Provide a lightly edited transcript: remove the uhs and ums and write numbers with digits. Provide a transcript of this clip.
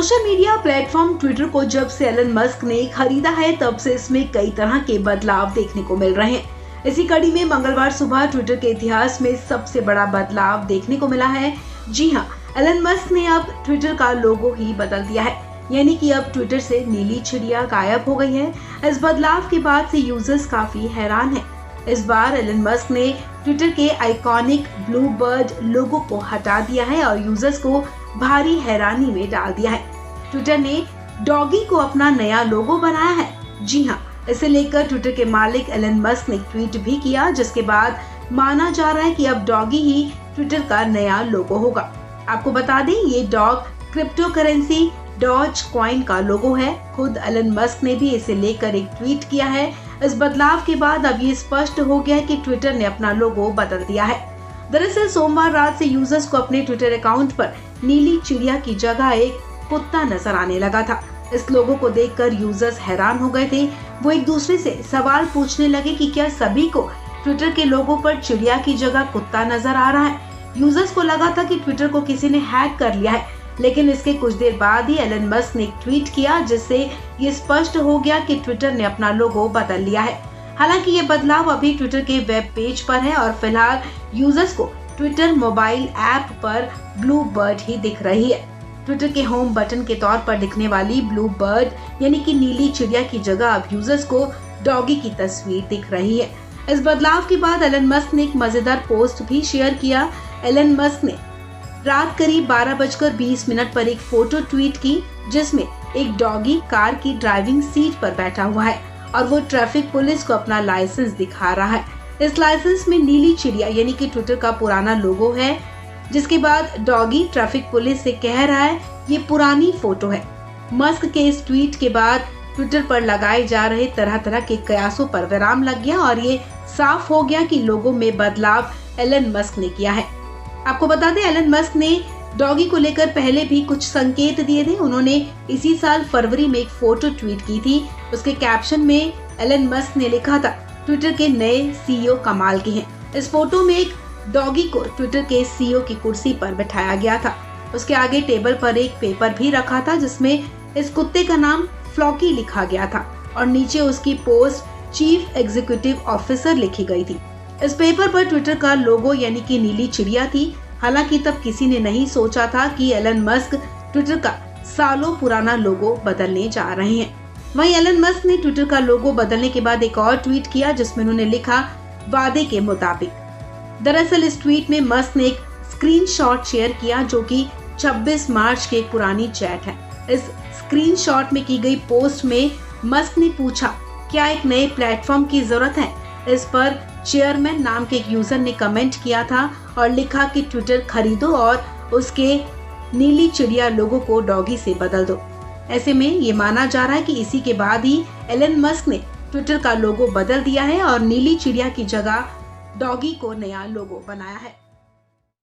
Social media platform Twitter को जब से एलन मस्क ने खरीदा है तब से इसमें कई तरह के बदलाव देखने को मिल रहे हैं। इसी कड़ी में मंगलवार सुबह ट्विटर के इतिहास में सबसे बड़ा बदलाव देखने को मिला है। जी हां, एलन मस्क ने अब ट्विटर का लोगो ही बदल दिया है, यानी कि अब ट्विटर से नीली चिड़िया गायब हो गई है। इस बदलाव के बाद से यूजर्स काफी हैरान हैं। इस बार एलन मस्क ने ट्विटर के आइकॉनिक ब्लू बर्ड लोगो को हटा दिया है और यूजर्स को भारी हैरानी में डाल दिया है। ट्विटर ने डॉगी को अपना नया लोगो बनाया है। जी हां, इसे लेकर ट्विटर के मालिक एलन मस्क ने ट्वीट भी किया, जिसके बाद माना जा रहा है कि अब डॉगी ही ट्विटर का नया लोगो होगा। आपको बता दें, ये dog cryptocurrency Dogecoin का लोगो है। खुद एलन मस्क ने भी इसे लेकर एक ट्वीट किया है। इस बदलाव के बाद अब ये स्पष्ट हो गया है कि ट्विटर ने अपना लोगो बदल दिया है। दरअसल सोमवार रात से यूजर्स को अपने ट्विटर अकाउंट पर नीली चिड़िया की जगह एक कुत्ता नजर आने लगा था। इस लोगो को देखकर यूजर्स हैरान हो गए थे। वो एक दूसरे से सवाल पूछने लगे कि क्या सभी को ट्विटर के लोगो पर चिड़िया की जगह कुत्ता नजर आ रहा है। यूजर्स को लगा था कि ट्विटर को किसी ने हैक कर लिया है, लेकिन इसके कुछ देर बाद ही एलन मस्क ने एक ट्वीट किया, जिससे ये स्पष्ट हो गया कि ट्विटर ने अपना लोगो बदल लिया है। हालांकि ये बदलाव अभी ट्विटर के वेब पेज पर है और फिलहाल यूजर्स को ट्विटर मोबाइल ऐप पर ब्लू बर्ड ही दिख रही है। ट्विटर के होम बटन के तौर पर दिखने वाली ब्लू बर्ड यानी कि नीली चिड़िया की जगह अब यूजर्स को डॉगी की तस्वीर दिख रही है। इस बदलाव के बाद एलन मस्क ने एक मजेदार पोस्ट भी शेयर किया। एलन मस्क ने रात करीब 12:20 पर एक फोटो ट्वीट की, जिसमें एक डॉगी कार की ड्राइविंग सीट पर बैठा हुआ है और वो ट्रैफिक पुलिस को अपना लाइसेंस दिखा रहा है। इस लाइसेंस में नीली चिड़िया यानी कि ट्विटर का पुराना लोगो है, जिसके बाद डॉगी ट्रैफिक पुलिस से कह रहा है ये पुरानी फोटो है। मस्क के इस ट्वीट के बाद ट्विटर पर लगाए जा रहे तरह तरह के कयासों पर विराम लग गया और ये साफ हो गया कि लोगो में बदलाव एलन मस्क ने किया है। आपको बता दें, एलन मस्क ने डॉगी को लेकर पहले भी कुछ संकेत दिए थे। उन्होंने इसी साल फरवरी में एक फोटो ट्वीट की थी। उसके कैप्शन में एलन मस्क ने लिखा था, ट्विटर के नए सीईओ कमाल के हैं। इस फोटो में एक डॉगी को ट्विटर के सीईओ की कुर्सी पर बिठाया गया था। उसके आगे टेबल पर एक पेपर भी रखा था, जिसमें इस कुत्ते का नाम फ्लॉकी लिखा गया था और नीचे उसकी पोस्ट चीफ एग्जीक्यूटिव ऑफिसर लिखी गई थी। इस पेपर पर ट्विटर का लोगो यानी कि नीली चिड़िया थी। हालांकि तब किसी ने नहीं सोचा था कि एलन मस्क ट्विटर का सालों पुराना लोगो बदलने जा रहे हैं। वहीं एलन मस्क ने ट्विटर का लोगो बदलने के बाद एक और ट्वीट किया, जिसमें उन्होंने लिखा, वादे के मुताबिक। दरअसल इस ट्वीट में मस्क ने एक स्क्रीनशॉट शेयर किया, जो कि 26 मार्च की एक पुरानी चैट है। इस स्क्रीनशॉट में की गई पोस्ट में मस्क ने पूछा, क्या एक नए प्लेटफॉर्म की जरूरत है? इस पर चेयरमैन नाम के एक यूजर ने कमेंट किया था और लिखा कि ट्विटर खरीदो और उसके नीली चिड़िया लोगो को डॉगी से बदल दो। ऐसे में ये माना जा रहा है कि इसी के बाद ही एलन मस्क ने ट्विटर का लोगो बदल दिया है और नीली चिड़िया की जगह डॉगी को नया लोगो बनाया है।